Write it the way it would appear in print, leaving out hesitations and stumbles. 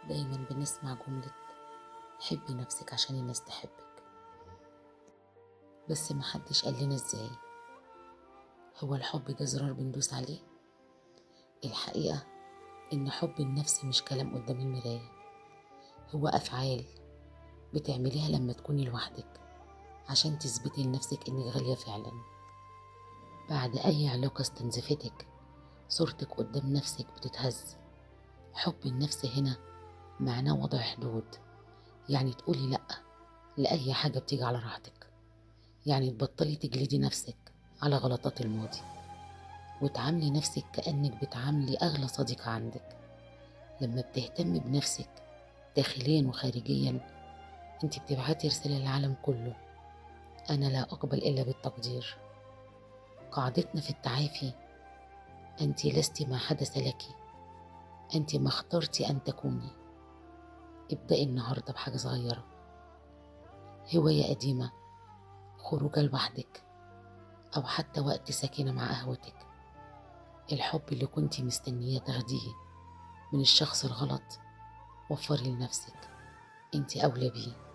دايما بنسمع جملة حبي نفسك عشان الناس تحبك، بس محدش قال لنا ازاي. هو الحب ده زرار بندوس عليه؟ الحقيقة إن حب النفس مش كلام قدام المراية، هو أفعال بتعمليها لما تكوني لوحدك عشان تثبتي لنفسك إنك غالية فعلا. بعد أي علاقة استنزفتك صورتك قدام نفسك بتتهز. حب النفس هنا معناه وضع حدود، يعني تقولي لأ لأي حاجة بتيجي على راحتك، يعني تبطلي تجلدي نفسك على غلطات الماضي وتعاملي نفسك كأنك بتعاملي أغلى صديقة عندك. لما بتهتمي بنفسك داخليا وخارجيا انت بتبعتي رسالة للعالم كله: أنا لا أقبل إلا بالتقدير. قاعدتنا في التعافي: أنت لست ما حدث لك، أنت ما اخترتي أن تكوني. ابدأي النهاردة بحاجة صغيرة، هواية قديمة، خروجة لوحدك، أو حتى وقت سكينة مع قهوتك. الحب اللي كنتي مستنية تاخديه من الشخص الغلط وفري لنفسك، انت أولى بيه.